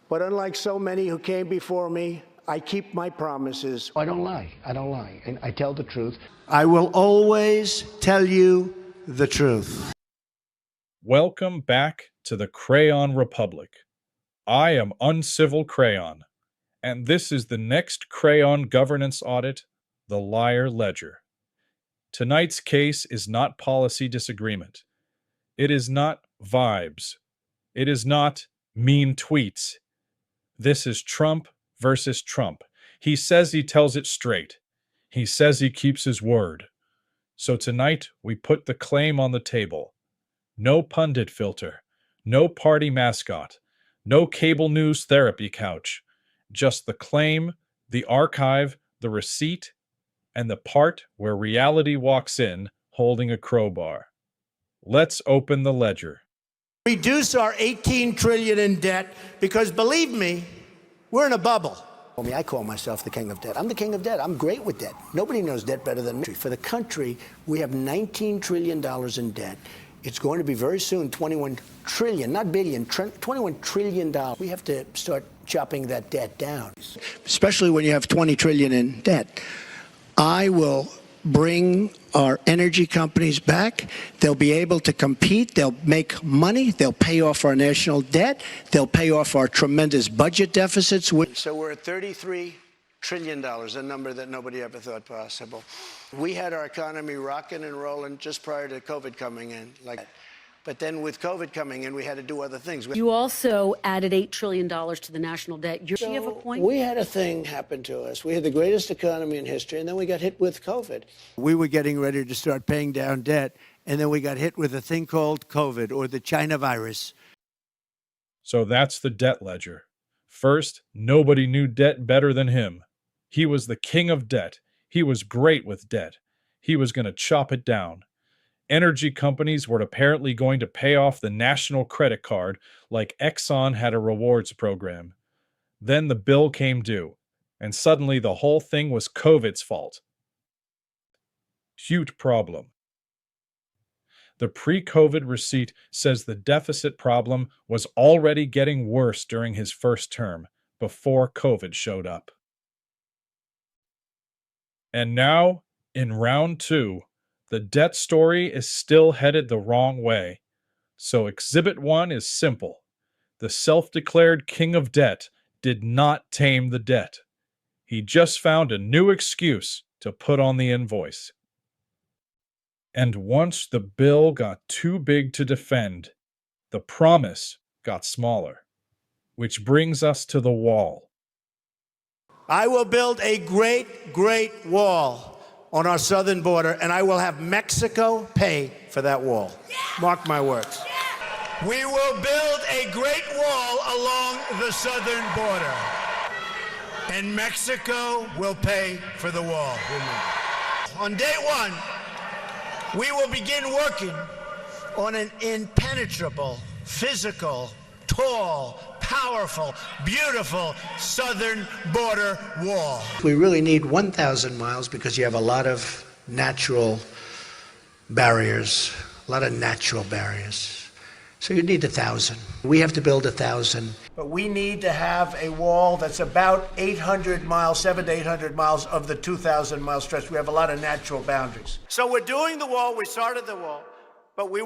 But unlike so many who came before me, I keep my promises. I don't lie. I don't lie. And I tell the truth. I will always tell you the truth. Welcome back to the Crayon Republic. I am Uncivil Crayon, and this is the next Crayon Governance Audit, the Liar Ledger. Tonight's case is not policy disagreement. It is not vibes. It is not mean tweets. This is Trump versus Trump. He says he tells it straight. He says he keeps his word. So tonight we put the claim on the table. No pundit filter, no party mascot, no cable news therapy couch. Just the claim, the archive, the receipt, and the part where reality walks in holding a crowbar. Let's open the ledger. Reduce our $18 trillion in debt because, believe me, we're in a bubble. I call myself the king of debt. I'm the king of debt. I'm great with debt. Nobody knows debt better than me. For the country, we have $19 trillion in debt. It's going to be very soon 21 trillion, not billion, 21 trillion dollars. We have to start chopping that debt down, especially when you have 20 trillion in debt. I will bring our energy companies back. They'll be able to compete. They'll make money. They'll pay off our national debt. They'll pay off our tremendous budget deficits. So we're at $33 trillion, a number that nobody ever thought possible. We had our economy rocking and rolling just prior to COVID coming in. But then with COVID coming in, we had to do other things. You also added $8 trillion to the national debt. Do you have a point? We had a thing happen to us. We had the greatest economy in history, and then we got hit with COVID. We were getting ready to start paying down debt, and then we got hit with a thing called COVID, or the China virus. So that's the debt ledger. First, nobody knew debt better than him. He was the king of debt. He was great with debt. He was going to chop it down. Energy companies were apparently going to pay off the national credit card like Exxon had a rewards program. Then the bill came due, and suddenly the whole thing was COVID's fault. Huge problem. The pre-COVID receipt says the deficit problem was already getting worse during his first term, before COVID showed up. And now, in round 2, the debt story is still headed the wrong way. So Exhibit 1 is simple. The self-declared king of debt did not tame the debt. He just found a new excuse to put on the invoice. And once the bill got too big to defend, the promise got smaller. Which brings us to the wall. I will build a great, great wall on our southern border, and I will have Mexico pay for that wall. Yeah. Mark my words. Yeah. We will build a great wall along the southern border, and Mexico will pay for the wall. On day 1, we will begin working on an impenetrable, physical, tall, powerful, beautiful southern border wall. We really need 1,000 miles because you have a lot of natural barriers, So you need 1,000. We have to build 1,000. But we need to have a wall that's about 800 miles, 700 to 800 miles of the 2,000-mile stretch. We have a lot of natural boundaries. So we're doing the wall. We started the wall. But we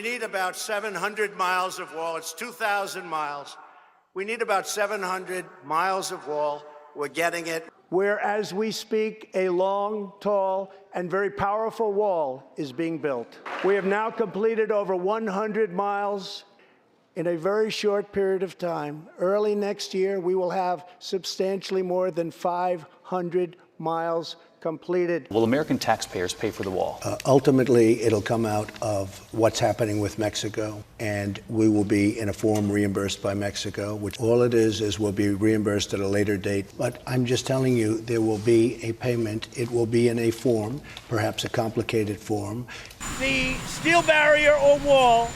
need about 700 miles of wall. It's 2,000 miles. We need about 700 miles of wall. We're getting it. Where, as we speak, a long, tall, and very powerful wall is being built. We have now completed over 100 miles in a very short period of time. Early next year, we will have substantially more than 500 miles completed. Will American taxpayers pay for the wall? Ultimately, it'll come out of what's happening with Mexico, and we will be, in a form, reimbursed by Mexico, which all it is we'll be reimbursed at a later date. But I'm just telling you, there will be a payment. It will be in a form, perhaps a complicated form. The steel barrier or wall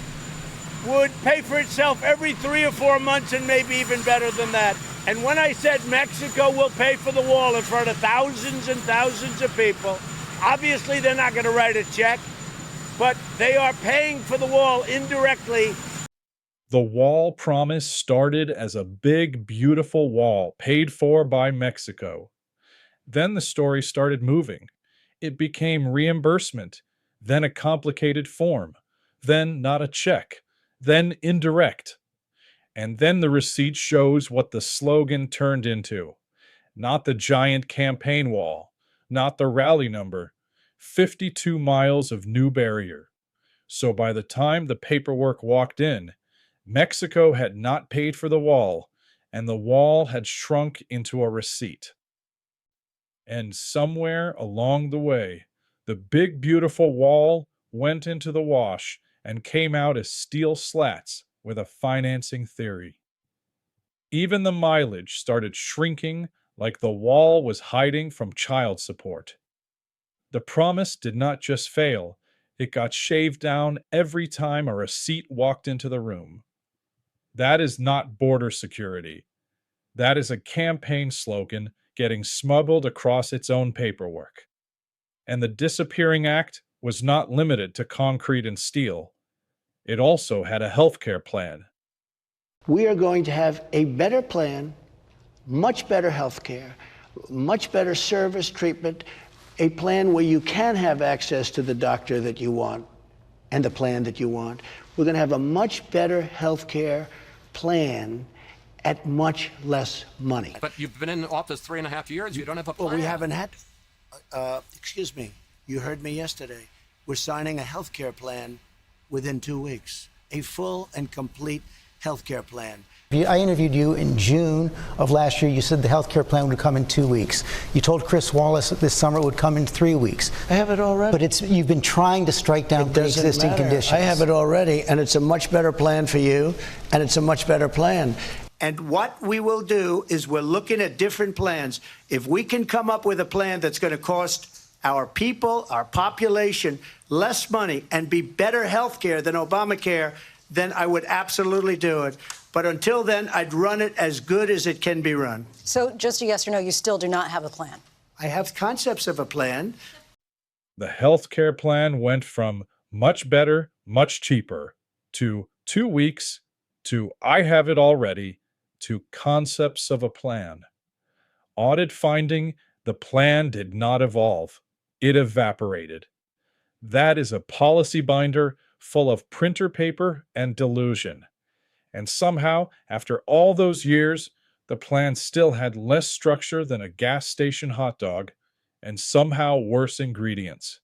would pay for itself every 3 or 4 months, and maybe even better than that. And when I said Mexico will pay for the wall in front of thousands and thousands of people, obviously they're not going to write a check, but they are paying for the wall indirectly. The wall promise started as a big, beautiful wall paid for by Mexico. Then the story started moving. It became reimbursement, then a complicated form, then not a check, then indirect. And then the receipt shows what the slogan turned into. Not the giant campaign wall, not the rally number, 52 miles of new barrier. So by the time the paperwork walked in, Mexico had not paid for the wall, and the wall had shrunk into a receipt. And somewhere along the way, the big, beautiful wall went into the wash and came out as steel slats with a financing theory. Even the mileage started shrinking like the wall was hiding from child support. The promise did not just fail, it got shaved down every time a receipt walked into the room. That is not border security. That is a campaign slogan getting smuggled across its own paperwork. And the disappearing act was not limited to concrete and steel. It also had a healthcare plan. We are going to have a better plan, much better health care, much better service treatment, a plan where you can have access to the doctor that you want and the plan that you want. We're going to have a much better health care plan at much less money. But you've been in office 3.5 years. You don't have a plan. Well, we haven't had, excuse me, you heard me yesterday. We're signing a health care plan within 2 weeks, a full and complete health care plan. I interviewed you in June of last year. You said the health care plan would come in 2 weeks. You told Chris Wallace that this summer it would come in 3 weeks. I have it already. But you've been trying to strike down pre-existing conditions. I have it already, and it's a much better plan for you, and it's a much better plan. And what we will do is we're looking at different plans. If we can come up with a plan that's going to cost our people, our population, less money and be better health care than Obamacare, then I would absolutely do it. But until then, I'd run it as good as it can be run. So just a yes or no, you still do not have a plan? I have concepts of a plan. The healthcare plan went from much better, much cheaper, to 2 weeks, to I have it already, to concepts of a plan. Audit finding, the plan did not evolve. It evaporated. That is a policy binder full of printer paper and delusion. And somehow, after all those years, the plan still had less structure than a gas station hot dog, and somehow worse ingredients.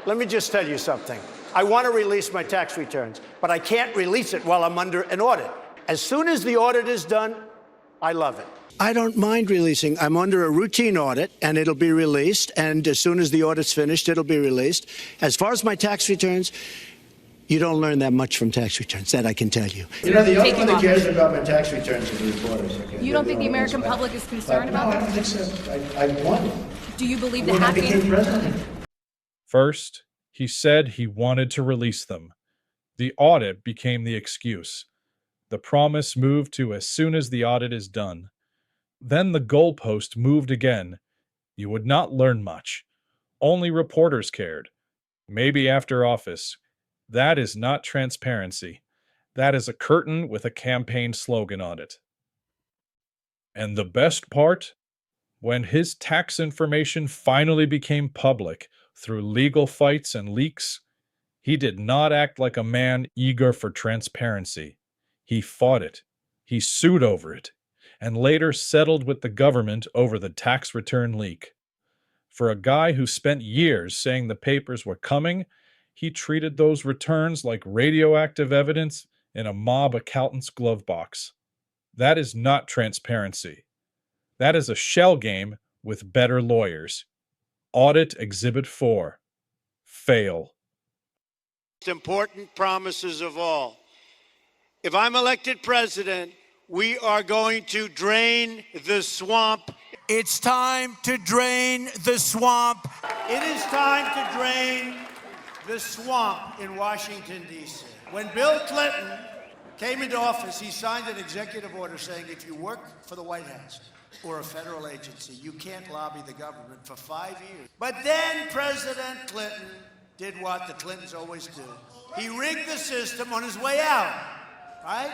Let me just tell you something. I want to release my tax returns, but I can't release it while I'm under an audit. As soon as the audit is done, I love it. I don't mind releasing. I'm under a routine audit, and it'll be released. And as soon as the audit's finished, it'll be released. As far as my tax returns, you don't learn that much from tax returns, that I can tell you. You know, the only one that cares about my tax returns are the reporters. Okay? You don't think the American public is concerned about that? No, I don't think so. I won it. Do you believe when the I became president. First, he said he wanted to release them. The audit became the excuse. The promise moved to as soon as the audit is done. Then the goalpost moved again. You would not learn much. Only reporters cared. Maybe after office. That is not transparency. That is a curtain with a campaign slogan on it. And the best part? When his tax information finally became public through legal fights and leaks, he did not act like a man eager for transparency. He fought it. He sued over it, and later settled with the government over the tax return leak. For a guy who spent years saying the papers were coming, he treated those returns like radioactive evidence in a mob accountant's glove box. That is not transparency. That is a shell game with better lawyers. Audit Exhibit 4. Fail. Important promises of all. If I'm elected president, we are going to drain the swamp. It's time to drain the swamp. It is time to drain the swamp in Washington, D.C. When Bill Clinton came into office, he signed an executive order saying if you work for the White House or a federal agency, you can't lobby the government for 5 years. But then President Clinton did what the Clintons always do. He rigged the system on his way out. right?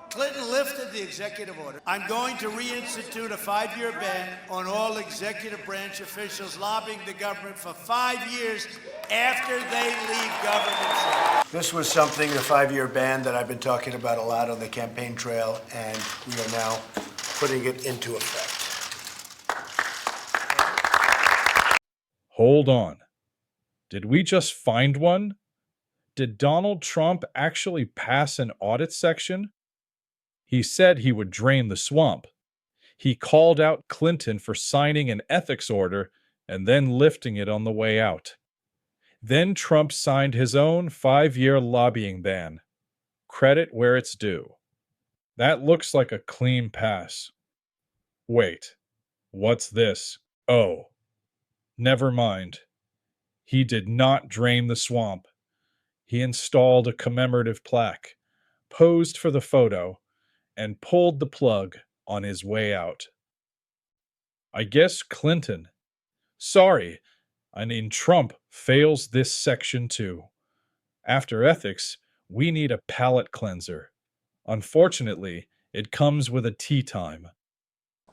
Clinton lifted the executive order. I'm going to reinstitute a 5-year ban on all executive branch officials lobbying the government for 5 years after they leave government. This was something, the 5-year ban, that I've been talking about a lot on the campaign trail, and we are now putting it into effect. Hold on. Did we just find one? Did Donald Trump actually pass an audit section? He said he would drain the swamp. He called out Clinton for signing an ethics order and then lifting it on the way out. Then Trump signed his own 5-year lobbying ban. Credit where it's due. That looks like a clean pass. Wait, what's this? Oh, never mind. He did not drain the swamp. He installed a commemorative plaque, posed for the photo, and pulled the plug on his way out. I guess Clinton, Trump fails this section too. After ethics, we need a palate cleanser. Unfortunately, it comes with a tea time.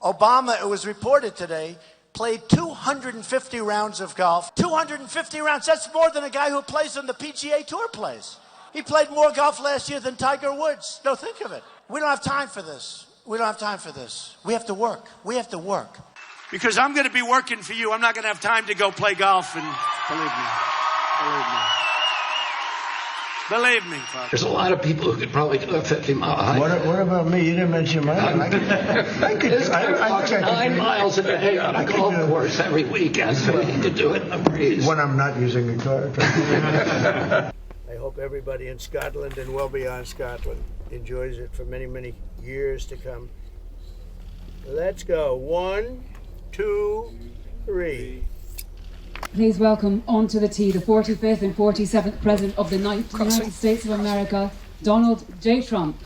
Obama, it was reported today, played 250 rounds of golf. 250 rounds, that's more than a guy who plays on the PGA Tour plays. He played more golf last year than Tiger Woods. No, think of it. We don't have time for this. We don't have time for this. We have to work. We have to work. Because I'm going to be working for you. I'm not going to have time to go play golf, and believe me, folks. There's a lot of people who could probably do a 50-mile hike. What about me? You didn't mention mine. I could This guy walks 9 miles a day on a golf course every weekend, so we need to do it in the breeze. When I'm not using a car. I hope everybody in Scotland and well beyond Scotland enjoys it for many, many years to come. Let's go. 1, 2, 3. Please welcome onto the tee the 45th and 47th President of the United States of America, Donald J. Trump.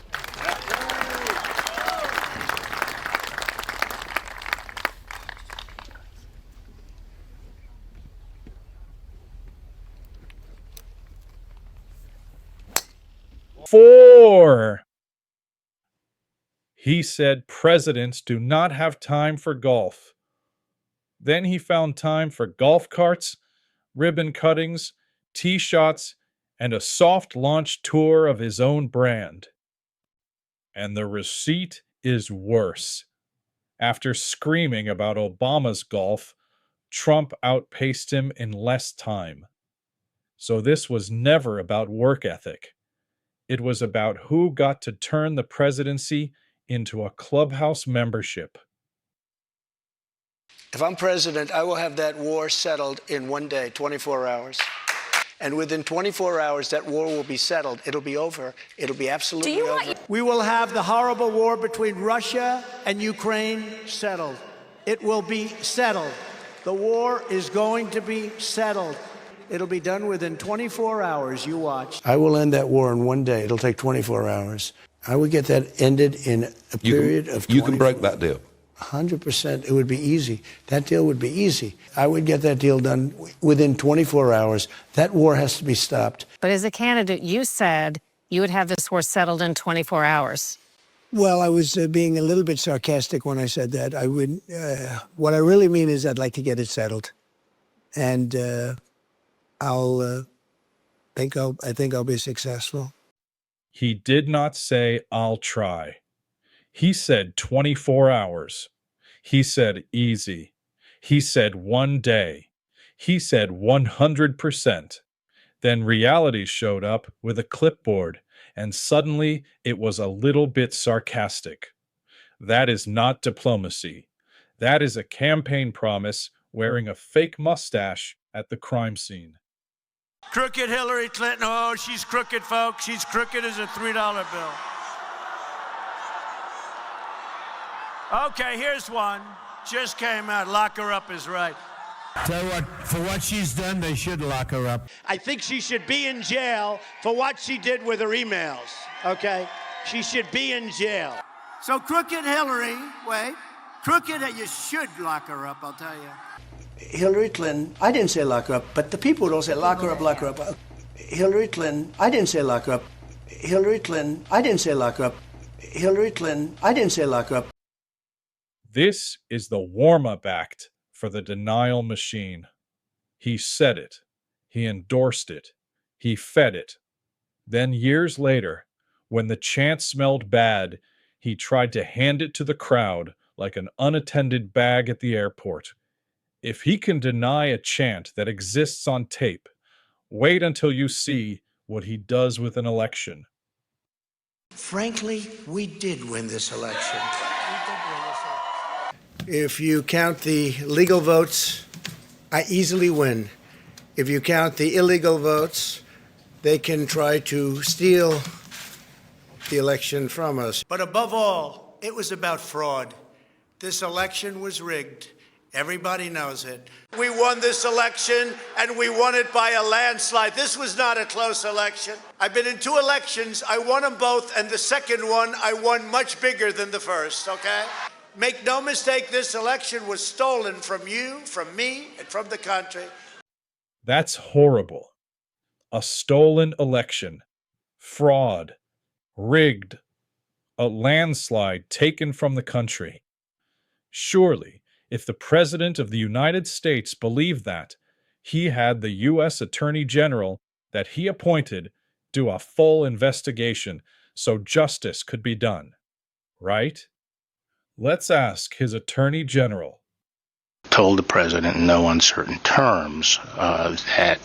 Four. He said presidents do not have time for golf. Then he found time for golf carts, ribbon cuttings, tee shots, and a soft launch tour of his own brand. And the receipt is worse. After screaming about Obama's golf, Trump outpaced him in less time. So this was never about work ethic. It was about who got to turn the presidency into a clubhouse membership. If I'm president, I will have that war settled in 1 day, 24 hours. And within 24 hours, that war will be settled. It'll be over. It'll be absolutely over. We will have the horrible war between Russia and Ukraine settled. It will be settled. The war is going to be settled. It'll be done within 24 hours. You watch. I will end that war in 1 day. It'll take 24 hours. I would get that ended in a period of 24 You can break that deal. 100%. It would be easy. That deal would be easy. I would get that deal done within 24 hours. That war has to be stopped. But as a candidate, you said you would have this war settled in 24 hours. Well, I was being a little bit sarcastic when I said that. I would. What I really mean is I'd like to get it settled, and I think I'll be successful. He did not say, "I'll try." He said 24 hours. He said easy. He said 1 day. He said 100%. Then reality showed up with a clipboard, and suddenly it was a little bit sarcastic. That is not diplomacy. That is a campaign promise wearing a fake mustache at the crime scene. Crooked Hillary Clinton. Oh, she's crooked, folks. She's crooked as a $3 bill. Okay, here's one. Just came out. Lock her up is right. Tell you what, for what she's done, they should lock her up. I think she should be in jail for what she did with her emails, okay? She should be in jail. So Crooked Hillary, you should lock her up, I'll tell you. Hillary Clinton, I didn't say lock her up, but the people would all say lock her up, lock her up. Hillary Clinton, I didn't say lock her up. Hillary Clinton, I didn't say lock up. Hillary Clinton, I didn't say lock up. This is the warm-up act for the denial machine. He said it. He endorsed it. He fed it. Then years later, when the chant smelled bad, he tried to hand it to the crowd like an unattended bag at the airport. If he can deny a chant that exists on tape, wait until you see what he does with an election. Frankly, we did win this election. If you count the legal votes, I easily win. If you count the illegal votes, they can try to steal the election from us. But above all, it was about fraud. This election was rigged. Everybody knows it. We won this election, and we won it by a landslide. This was not a close election. I've been in 2 elections. I won them both, and the second one, I won much bigger than the first, okay? Make no mistake, this election was stolen from you, from me, and from the country. That's horrible. A stolen election. Fraud. Rigged. A landslide taken from the country. Surely, if the President of the United States believed that, he had the U.S. Attorney General that he appointed do a full investigation so justice could be done. Right? Let's ask his Attorney General. Told the president in no uncertain terms that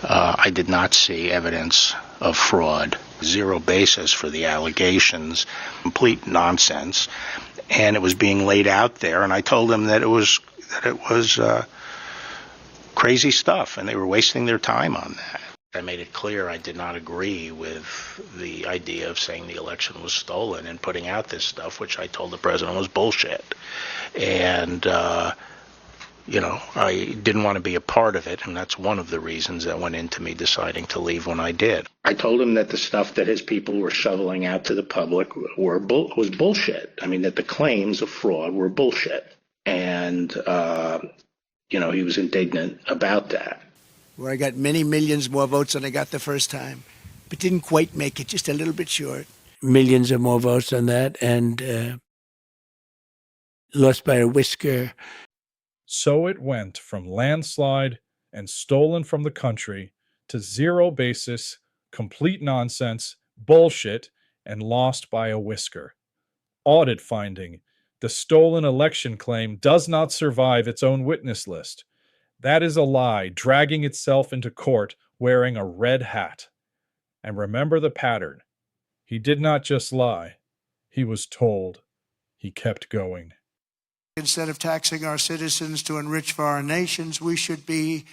I did not see evidence of fraud, zero basis for the allegations, complete nonsense, and it was being laid out there. And I told him that it was crazy stuff, and they were wasting their time on that. I made it clear I did not agree with the idea of saying the election was stolen and putting out this stuff, which I told the president was bullshit. And I didn't want to be a part of it, and that's one of the reasons that went into me deciding to leave when I did. I told him that the stuff that his people were shoveling out to the public was bullshit. I mean, that the claims of fraud were bullshit. And, he was indignant about that. Where I got many millions more votes than I got the first time, but didn't quite make it, just a little bit short. Millions of more votes than that, and lost by a whisker. So it went from landslide and stolen from the country to zero basis, complete nonsense, bullshit, and lost by a whisker. Audit finding: the stolen election claim does not survive its own witness list. That is a lie dragging itself into court wearing a red hat. And remember the pattern. He did not just lie. He was told. He kept going. Instead of taxing our citizens to enrich foreign nations, we should be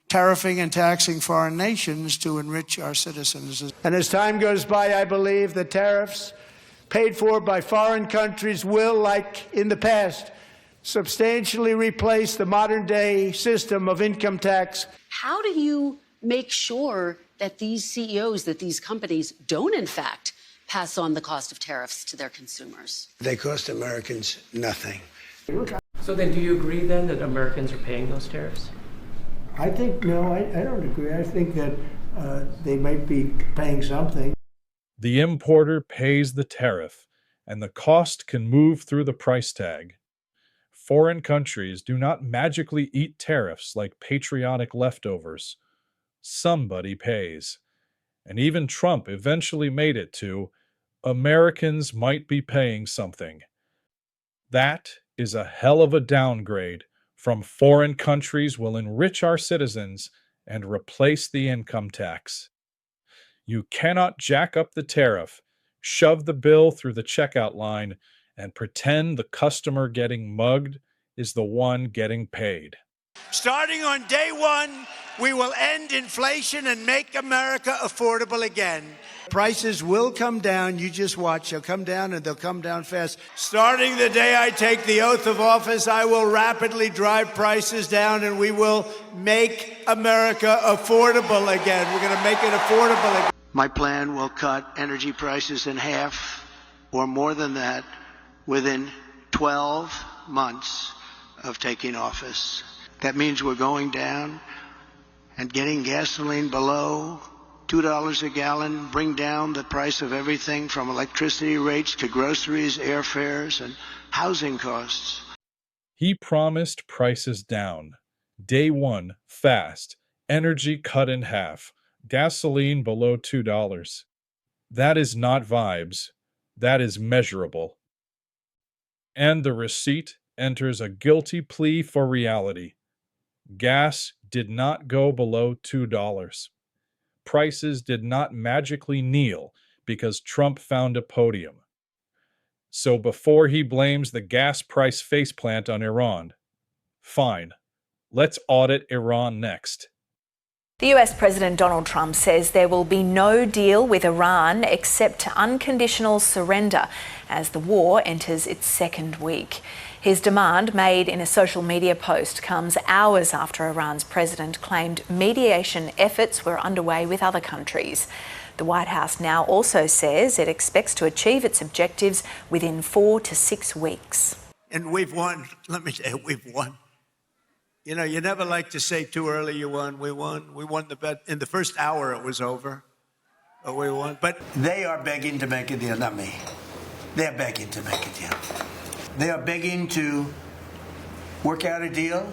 tariffing and taxing foreign nations to enrich our citizens. And as time goes by, I believe the tariffs paid for by foreign countries will, like in the past, substantially replace the modern-day system of income tax. How do you make sure that these CEOs, that these companies don't, in fact, pass on the cost of tariffs to their consumers? They cost Americans nothing. So then do you agree then that Americans are paying those tariffs? I think, no, I don't agree. I think that they might be paying something. The importer pays the tariff, and the cost can move through the price tag. Foreign countries do not magically eat tariffs like patriotic leftovers. Somebody pays. And even Trump eventually made it to, Americans might be paying something. That is a hell of a downgrade from foreign countries will enrich our citizens and replace the income tax. You cannot jack up the tariff, shove the bill through the checkout line, and pretend the customer getting mugged is the one getting paid. Starting on day one, we will end inflation and make America affordable again. Prices will come down. You just watch. They'll come down, and they'll come down fast. Starting the day I take the oath of office, I will rapidly drive prices down, and we will make America affordable again. We're going to make it affordable again. My plan will cut energy prices in half or more than that within 12 months of taking office. That means we're going down and getting gasoline below $2 a gallon, bring down the price of everything from electricity rates to groceries, airfares, and housing costs. He promised prices down. Day one, fast. Energy cut in half. Gasoline below $2. That is not vibes. That is measurable. And the receipt enters a guilty plea for reality. Gas did not go below $2. Prices did not magically kneel because Trump found a podium. So before he blames the gas price faceplant on Iran, fine, let's audit Iran next. The US President Donald Trump says there will be no deal with Iran except unconditional surrender as the war enters its second week. His demand, made in a social media post, comes hours after Iran's president claimed mediation efforts were underway with other countries. The White House now also says it expects to achieve its objectives within 4 to 6 weeks. And we've won. Let me tell you, we've won. You know, you never like to say too early you won. We won. We won the bet. In the first hour, it was over. But we won. But they are begging to make a deal, not me. They're begging to make a deal. They are begging to work out a deal.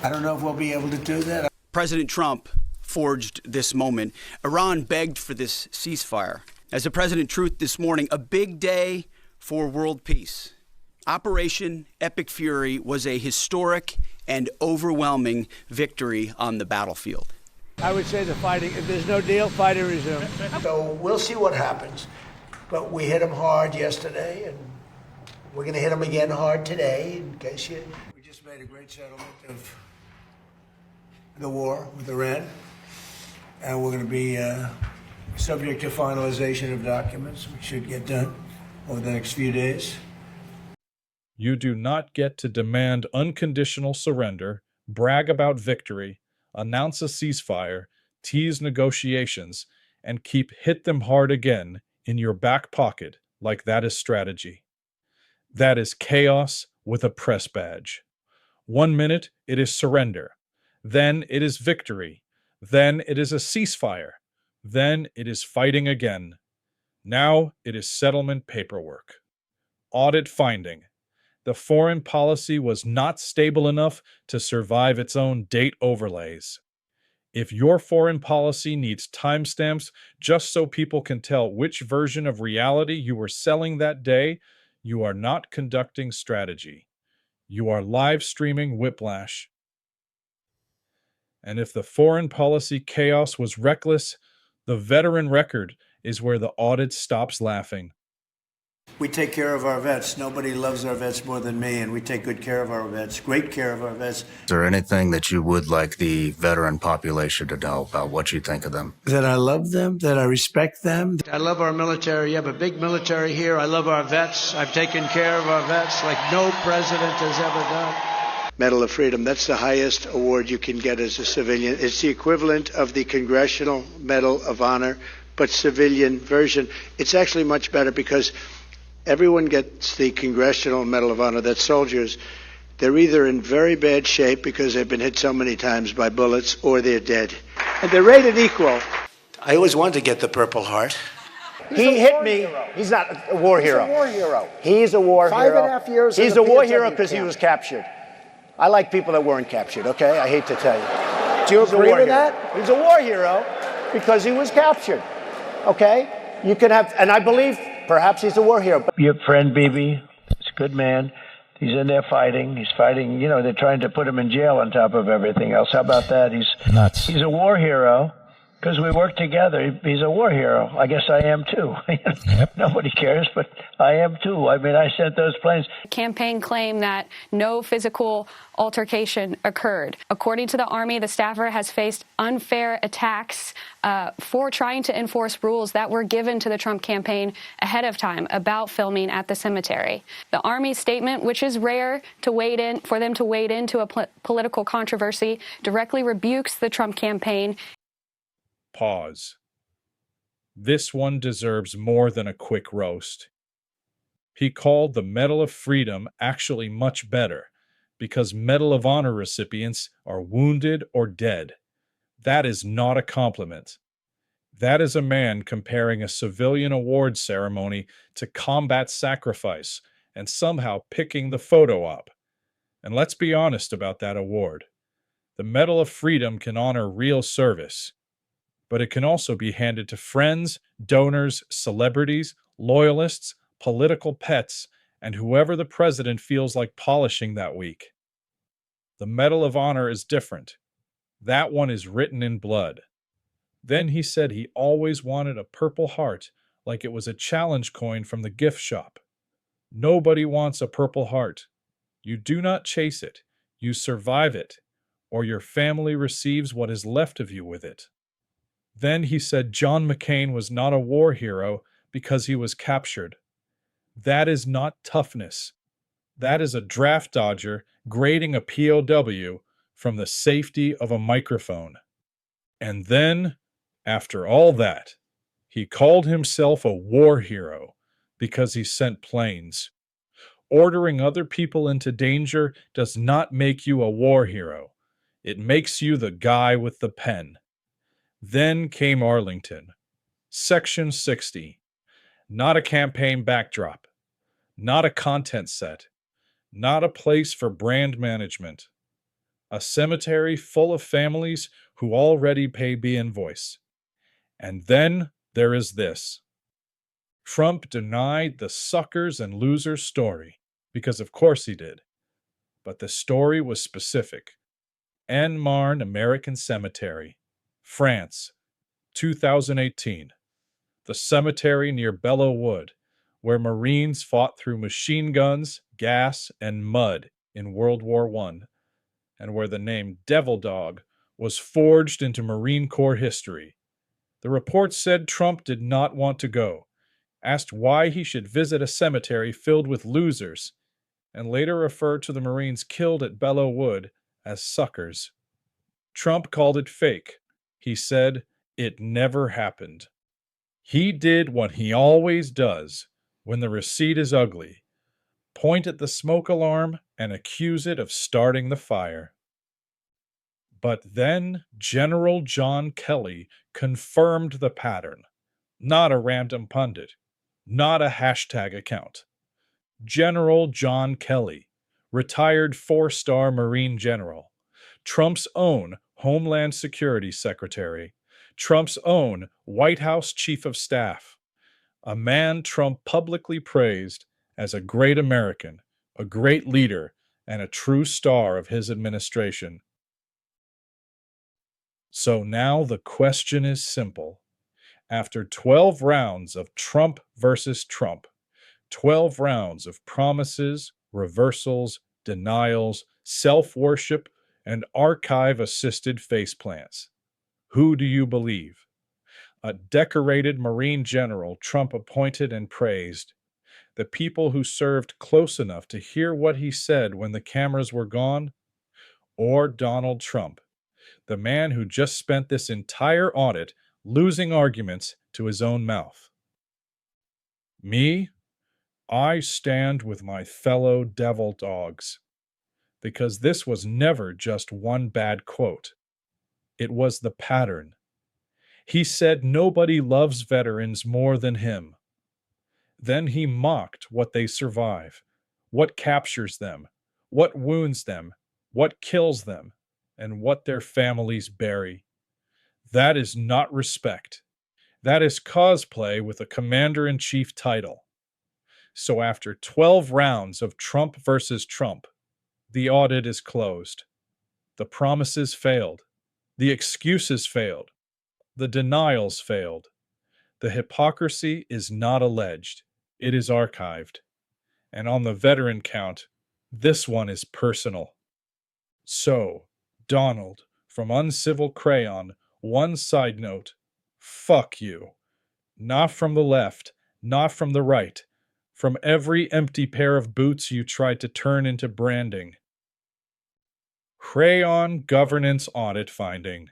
I don't know if we'll be able to do that. President Trump forged this moment. Iran begged for this ceasefire. As the President truth this morning, a big day for world peace. Operation Epic Fury was a historic and overwhelming victory on the battlefield. I would say the fighting, if there's no deal, fighting resumes. So we'll see what happens. But we hit them hard yesterday, and we're going to hit them again hard today. In case you, we just made a great settlement of the war with Iran, and we're going to be subject to finalization of documents, which should get done over the next few days. You do not get to demand unconditional surrender, brag about victory, announce a ceasefire, tease negotiations, and keep hit them hard again in your back pocket like that is strategy. That is chaos with a press badge. 1 minute it is surrender, then it is victory, then it is a ceasefire, then it is fighting again. Now it is settlement paperwork. Audit finding. The foreign policy was not stable enough to survive its own date overlays. If your foreign policy needs timestamps just so people can tell which version of reality you were selling that day, you are not conducting strategy. You are live streaming whiplash. And if the foreign policy chaos was reckless, the veteran record is where the audit stops laughing. We take care of our vets. Nobody loves our vets more than me, and we take good care of our vets, great care of our vets. Is there anything that you would like the veteran population to know about what you think of them? That I love them, that I respect them. I love our military. You have a big military here. I love our vets. I've taken care of our vets like no president has ever done. Medal of Freedom, that's the highest award you can get as a civilian. It's the equivalent of the Congressional Medal of Honor, but civilian version. It's actually much better because everyone gets the Congressional Medal of Honor. That's soldiers. They're either in very bad shape because they've been hit so many times by bullets, or they're dead. And they're rated equal. I always wanted to get the Purple Heart. He hit me. He's not a war hero. He's a war hero. He's a war hero. 5.5 years. He's a war hero because he was captured. I like people that weren't captured, okay? I hate to tell you. Do you agree with that? He's a war hero because he was captured, okay? You can have, and I believe perhaps he's a war hero. But your friend Bibi, he's a good man. He's in there fighting. He's fighting. You know, they're trying to put him in jail on top of everything else. How about that? He's nuts. He's a war hero because we work together. He's a war hero. I guess I am too. Yep. Nobody cares, but I am too. I mean, I sent those planes. Campaign claim that no physical altercation occurred. According to the Army, the staffer has faced unfair attacks for trying to enforce rules that were given to the Trump campaign ahead of time about filming at the cemetery. The Army's statement, which is rare to wade in, for them to wade into a political controversy, directly rebukes the Trump campaign. Pause. This one deserves more than a quick roast. He called the Medal of Freedom actually much better, because Medal of Honor recipients are wounded or dead. That is not a compliment. That is a man comparing a civilian award ceremony to combat sacrifice and somehow picking the photo op. And let's be honest about that award. The Medal of Freedom can honor real service, but it can also be handed to friends, donors, celebrities, loyalists, political pets, and whoever the president feels like polishing that week. The Medal of Honor is different. That one is written in blood. Then he said he always wanted a Purple Heart, like it was a challenge coin from the gift shop. Nobody wants a Purple Heart. You do not chase it. You survive it, or your family receives what is left of you with it. Then he said John McCain was not a war hero because he was captured. That is not toughness. That is a draft dodger grading a POW from the safety of a microphone. And then, after all that, he called himself a war hero because he sent planes. Ordering other people into danger does not make you a war hero. It makes you the guy with the pen. Then came Arlington. Section 60. Not a campaign backdrop. Not a content set. Not a place for brand management. A cemetery full of families who already pay the invoice. And then there is this. Trump denied the suckers and losers story, because of course he did. But the story was specific. En Marne American Cemetery, France, 2018. The cemetery near Belleau Wood, where Marines fought through machine guns, gas, and mud in World War I, and where the name Devil Dog was forged into Marine Corps history. The report said Trump did not want to go, asked why he should visit a cemetery filled with losers, and later referred to the Marines killed at Belleau Wood as suckers. Trump called it fake. He said it never happened. He did what he always does when the receipt is ugly. Point at the smoke alarm and accuse it of starting the fire. But then General John Kelly confirmed the pattern. Not a random pundit. Not a hashtag account. General John Kelly, retired 4-star Marine general, Trump's own Homeland Security Secretary, Trump's own White House Chief of Staff, a man Trump publicly praised as a great American, a great leader, and a true star of his administration. So now the question is simple. After 12 rounds of Trump versus Trump, 12 rounds of promises, reversals, denials, self-worship, and archive-assisted faceplants. Who do you believe? A decorated Marine general Trump appointed and praised, the people who served close enough to hear what he said when the cameras were gone? Or Donald Trump, the man who just spent this entire audit losing arguments to his own mouth? Me? I stand with my fellow devil dogs, because this was never just one bad quote. It was the pattern. He said nobody loves veterans more than him. Then he mocked what they survive, what captures them, what wounds them, what kills them, and what their families bury. That is not respect. That is cosplay with a commander-in-chief title. So after 12 rounds of Trump versus Trump, the audit is closed. The promises failed. The excuses failed. The denials failed. The hypocrisy is not alleged. It is archived. And on the veteran count, this one is personal. So, Donald, from Uncivil Crayon, one side note, fuck you. Not from the left, not from the right, from every empty pair of boots you tried to turn into branding. Crayon Governance Audit finding.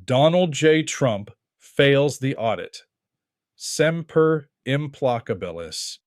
Donald J. Trump fails the audit. Semper Implacabilis.